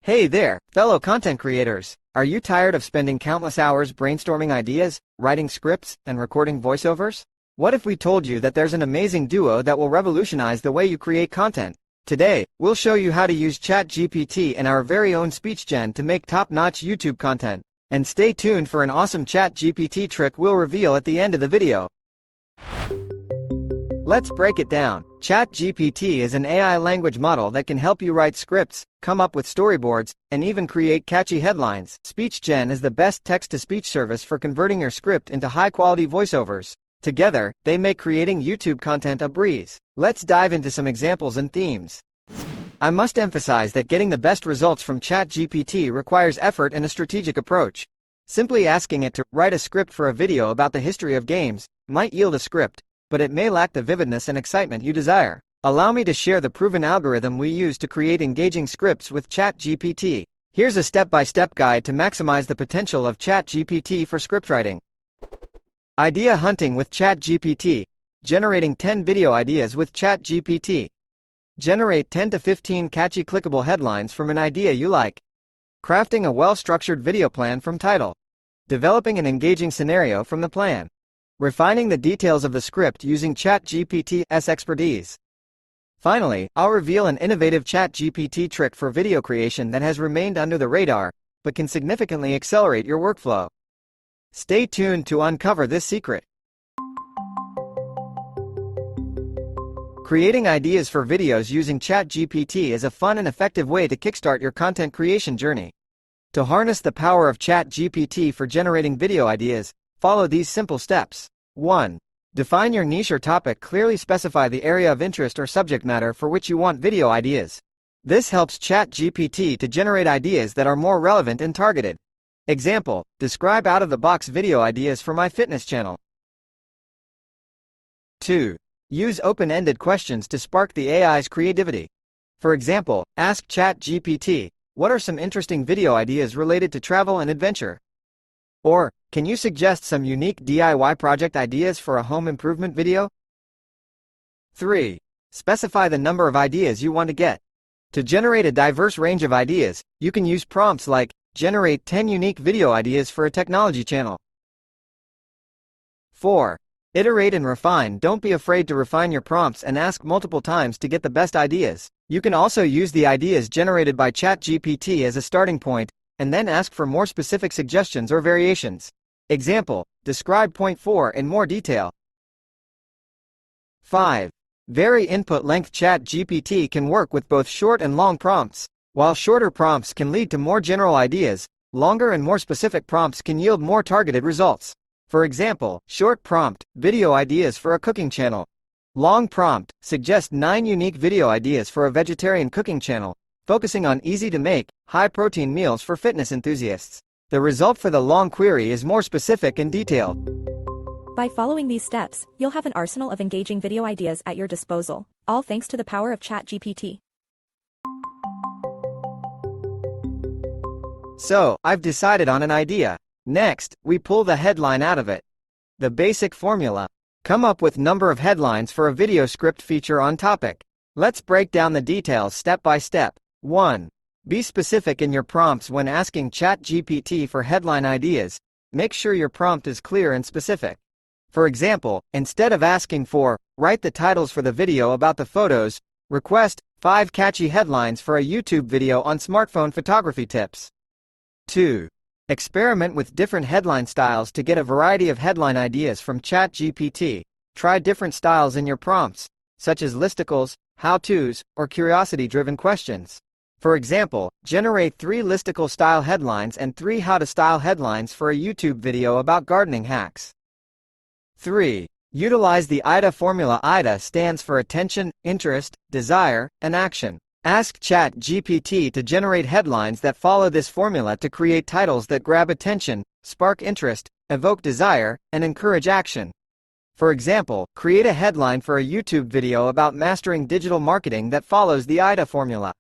Hey there, fellow content creators! Are you tired of spending countless hours brainstorming ideas, writing scripts, and recording voiceovers? What if we told you that there's an amazing duo that will revolutionize the way you create content? Today, we'll show you how to use ChatGPT and our very own SpeechGen to make top-notch YouTube content. And stay tuned for an awesome ChatGPT trick we'll reveal at the end of the video. Let's break it down. ChatGPT is an AI language model that can help you write scripts, come up with storyboards, and even create catchy headlines. SpeechGen is the best text-to-speech service for converting your script into high-quality voiceovers. Together, they make creating YouTube content a breeze. Let's dive into some examples and themes. I must emphasize that getting the best results from ChatGPT requires effort and a strategic approach. Simply asking it to write a script for a video about the history of games might yield a script, but it may lack the vividness and excitement you desire. Allow me to share the proven algorithm we use to create engaging scripts with ChatGPT. Here's a step-by-step guide to maximize the potential of ChatGPT for scriptwriting. Idea hunting with ChatGPT. Generating 10 video ideas with ChatGPT. Generate 10 to 15 catchy clickable headlines from an idea you like. Crafting a well-structured video plan from title. Developing an engaging scenario from the plan. Refining the details of the script using ChatGPT's expertise. Finally, I'll reveal an innovative ChatGPT trick for video creation that has remained under the radar, but can significantly accelerate your workflow. Stay tuned to uncover this secret. Creating ideas for videos using ChatGPT is a fun and effective way to kickstart your content creation journey. To harness the power of ChatGPT for generating video ideas, follow these simple steps. 1. Define your niche or topic. Clearly specify the area of interest or subject matter for which you want video ideas. This helps ChatGPT to generate ideas that are more relevant and targeted. Example: describe out-of-the-box video ideas for my fitness channel. 2. Use open-ended questions to spark the AI's creativity. For example, ask ChatGPT, what are some interesting video ideas related to travel and adventure? Or, can you suggest some unique DIY project ideas for a home improvement video? 3. Specify the number of ideas you want to get. To generate a diverse range of ideas, you can use prompts like, generate 10 unique video ideas for a technology channel. 4. Iterate and refine. Don't be afraid to refine your prompts and ask multiple times to get the best ideas. You can also use the ideas generated by ChatGPT as a starting point, and then ask for more specific suggestions or variations. Example: describe point 4 in more detail. 5. Vary input length. ChatGPT can work with both short and long prompts. While shorter prompts can lead to more general ideas, longer and more specific prompts can yield more targeted results. For example, short prompt, video ideas for a cooking channel. Long prompt, suggest 9 unique video ideas for a vegetarian cooking channel, focusing on easy-to-make, high-protein meals for fitness enthusiasts. The result for the long query is more specific and detailed. By following these steps, you'll have an arsenal of engaging video ideas at your disposal, all thanks to the power of ChatGPT. So, I've decided on an idea. Next, we pull the headline out of it. The basic formula. Come up with number of headlines for a video script feature on topic. Let's break down the details step by step. 1. Be specific in your prompts when asking ChatGPT for headline ideas. Make sure your prompt is clear and specific. For example, instead of asking for, write the titles for the video about the photos, request, 5 catchy headlines for a YouTube video on smartphone photography tips. 2. Experiment with different headline styles to get a variety of headline ideas from ChatGPT. Try different styles in your prompts, such as listicles, how-tos, or curiosity-driven questions. For example, generate 3 listicle-style headlines and 3 how-to-style headlines for a YouTube video about gardening hacks. 3. Utilize the IDA formula. IDA stands for attention, interest, desire, and action. Ask ChatGPT to generate headlines that follow this formula to create titles that grab attention, spark interest, evoke desire, and encourage action. For example, create a headline for a YouTube video about mastering digital marketing that follows the IDA formula.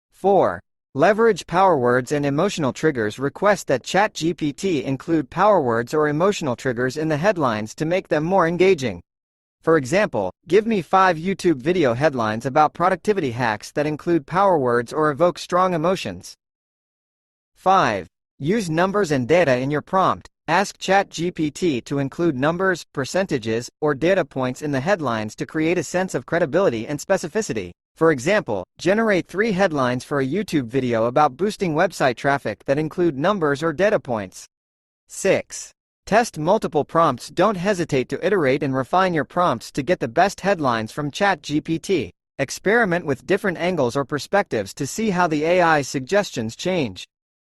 4. Leverage power words and emotional triggers. Request that ChatGPT include power words or emotional triggers in the headlines to make them more engaging. For example, give me 5 YouTube video headlines about productivity hacks that include power words or evoke strong emotions. 5. Use numbers and data in your prompt. Ask ChatGPT to include numbers, percentages, or data points in the headlines to create a sense of credibility and specificity. For example, generate 3 headlines for a YouTube video about boosting website traffic that include numbers or data points. 6. Test multiple prompts. Don't hesitate to iterate and refine your prompts to get the best headlines from ChatGPT. Experiment with different angles or perspectives to see how the AI's suggestions change.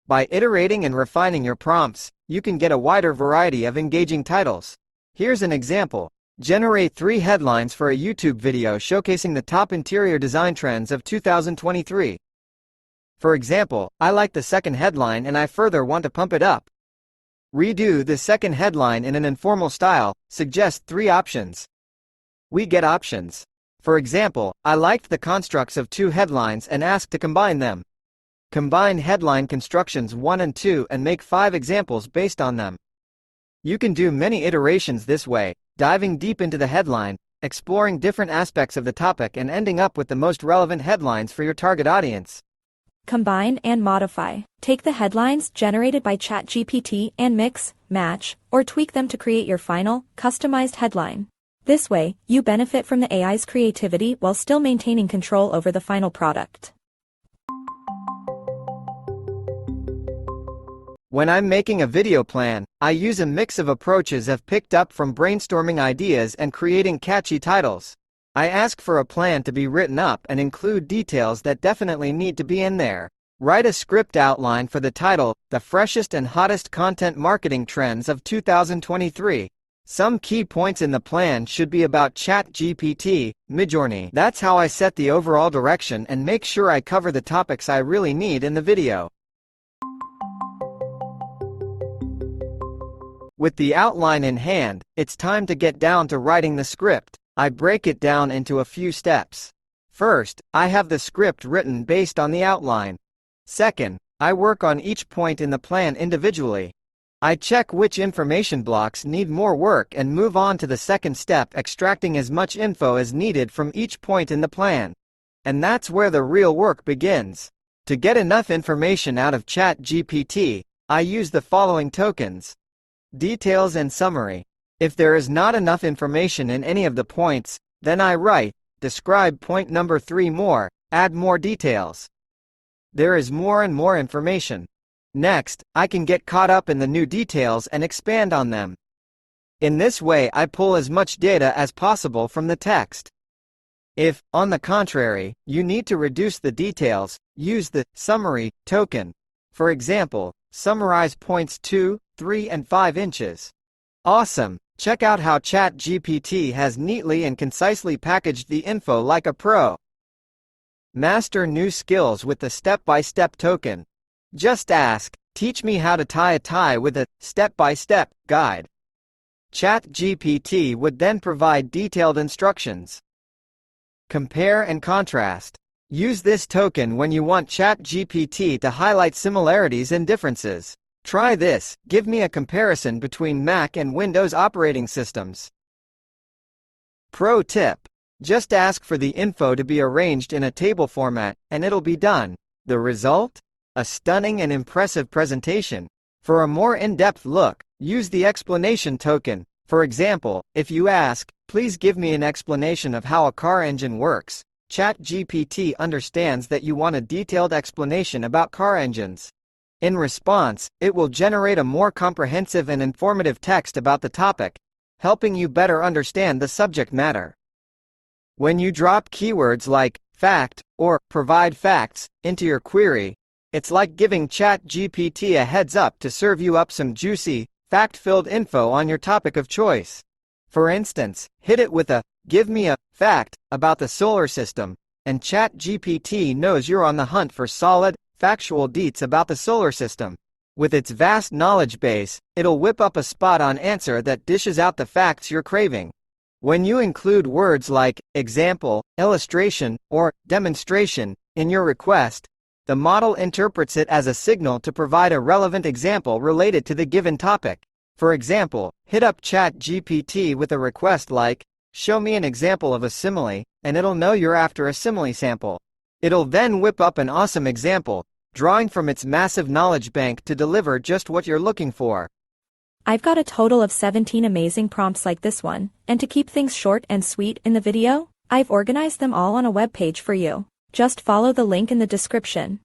By iterating and refining your prompts, you can get a wider variety of engaging titles. Here's an example. Generate 3 headlines for a YouTube video showcasing the top interior design trends of 2023. For example, I like the second headline and I further want to pump it up. Redo the second headline in an informal style. Suggest 3 options. We get options. For example, I liked the constructs of 2 headlines and asked to combine them. Combine headline constructions 1 and 2 and make 5 examples based on them. You can do many iterations this way, diving deep into the headline, exploring different aspects of the topic and ending up with the most relevant headlines for your target audience. Combine and modify. Take the headlines generated by ChatGPT and mix, match, or tweak them to create your final, customized headline. This way, you benefit from the AI's creativity while still maintaining control over the final product. When I'm making a video plan, I use a mix of approaches I've picked up from brainstorming ideas and creating catchy titles. I ask for a plan to be written up and include details that definitely need to be in there. Write a script outline for the title, The Freshest and Hottest Content Marketing Trends of 2023. Some key points in the plan should be about ChatGPT, Midjourney. That's how I set the overall direction and make sure I cover the topics I really need in the video. With the outline in hand, it's time to get down to writing the script. I break it down into a few steps. First, I have the script written based on the outline. Second, I work on each point in the plan individually. I check which information blocks need more work and move on to the second step, extracting as much info as needed from each point in the plan. And that's where the real work begins. To get enough information out of ChatGPT, I use the following tokens. Details and summary. If there is not enough information in any of the points, then I write, describe point number 3 more, add more details. There is more and more information. Next, I can get caught up in the new details and expand on them. In this way, I pull as much data as possible from the text. If, on the contrary, you need to reduce the details, use the summary token. For example, summarize points 2, 3, and 5 inches. Awesome! Check out how ChatGPT has neatly and concisely packaged the info like a pro. Master new skills with the step-by-step token. Just ask, teach me how to tie a tie with a step-by-step guide. ChatGPT would then provide detailed instructions. Compare and contrast. Use this token when you want ChatGPT to highlight similarities and differences. Try this, give me a comparison between Mac and Windows operating systems. Pro tip. Just ask for the info to be arranged in a table format, and it'll be done. The result? A stunning and impressive presentation. For a more in-depth look, use the explanation token. For example, if you ask, please give me an explanation of how a car engine works, ChatGPT understands that you want a detailed explanation about car engines. In response, it will generate a more comprehensive and informative text about the topic, helping you better understand the subject matter. When you drop keywords like fact or provide facts into your query, it's like giving ChatGPT a heads up to serve you up some juicy, fact-filled info on your topic of choice. For instance, hit it with a "Give me a fact about the solar system," and ChatGPT knows you're on the hunt for solid, factual deets about the solar system. With its vast knowledge base, it'll whip up a spot-on answer that dishes out the facts you're craving. When you include words like example, illustration, or demonstration in your request, the model interprets it as a signal to provide a relevant example related to the given topic. For example, hit up ChatGPT with a request like, "Show me an example of a simile," and it'll know you're after a simile sample. It'll then whip up an awesome example, drawing from its massive knowledge bank to deliver just what you're looking for. I've got a total of 17 amazing prompts like this one, and to keep things short and sweet in the video, I've organized them all on a web page for you. Just follow the link in the description.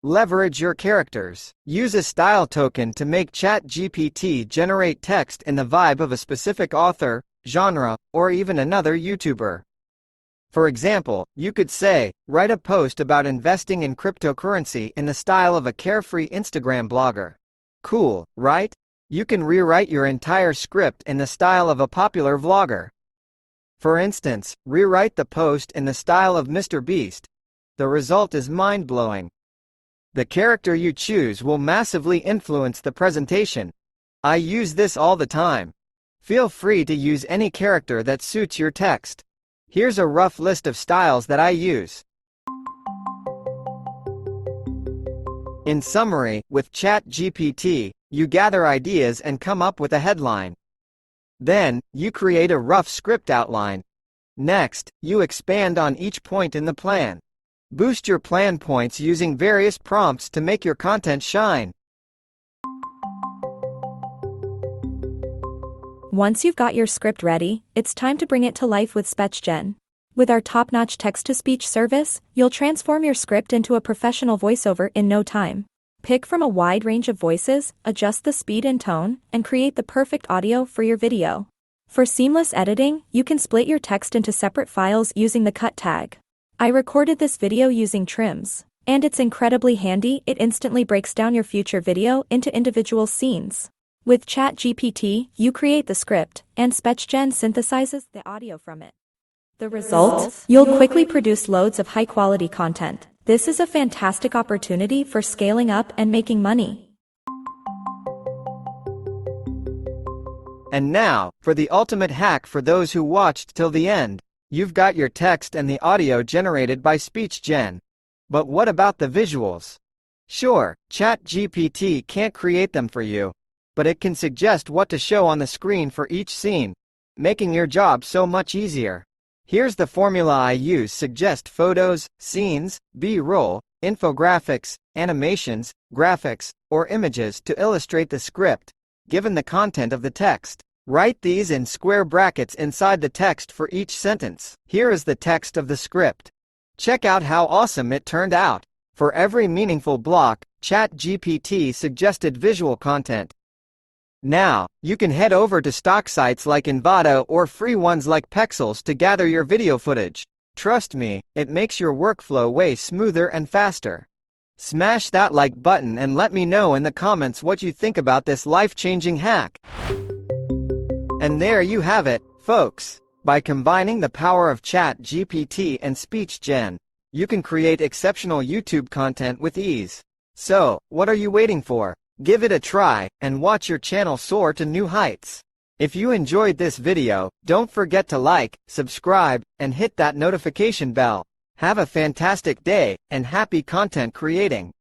Leverage your characters. Use a style token to make ChatGPT generate text in the vibe of a specific author, genre, or even another YouTuber. For example, you could say, write a post about investing in cryptocurrency in the style of a carefree Instagram blogger. Cool, right? You can rewrite your entire script in the style of a popular vlogger. For instance, rewrite the post in the style of Mr. Beast. The result is mind-blowing. The character you choose will massively influence the presentation. I use this all the time. Feel free to use any character that suits your text. Here's a rough list of styles that I use. In summary, with ChatGPT, you gather ideas and come up with a headline. Then, you create a rough script outline. Next, you expand on each point in the plan. Boost your plan points using various prompts to make your content shine. Once you've got your script ready, it's time to bring it to life with SpeechGen. With our top-notch text-to-speech service, you'll transform your script into a professional voiceover in no time. Pick from a wide range of voices, adjust the speed and tone, and create the perfect audio for your video. For seamless editing, you can split your text into separate files using the cut tag. I recorded this video using trims, and it's incredibly handy. It instantly breaks down your future video into individual scenes. With ChatGPT, you create the script, and SpeechGen synthesizes the audio from it. The result? You'll quickly produce loads of high-quality content. This is a fantastic opportunity for scaling up and making money. And now, for the ultimate hack for those who watched till the end. You've got your text and the audio generated by SpeechGen. But what about the visuals? Sure, ChatGPT can't create them for you, but it can suggest what to show on the screen for each scene, making your job so much easier. Here's the formula I use: suggest photos, scenes, B-roll, infographics, animations, graphics, or images to illustrate the script, given the content of the text. Write these in square brackets inside the text for each sentence. Here is the text of the script. Check out how awesome it turned out. For every meaningful block, ChatGPT suggested visual content. Now, you can head over to stock sites like Envato or free ones like Pexels to gather your video footage. Trust me, it makes your workflow way smoother and faster. Smash that like button and let me know in the comments what you think about this life-changing hack. And there you have it, folks. By combining the power of ChatGPT and SpeechGen, you can create exceptional YouTube content with ease. So, what are you waiting for? Give it a try, and watch your channel soar to new heights. If you enjoyed this video, don't forget to like, subscribe, and hit that notification bell. Have a fantastic day, and happy content creating.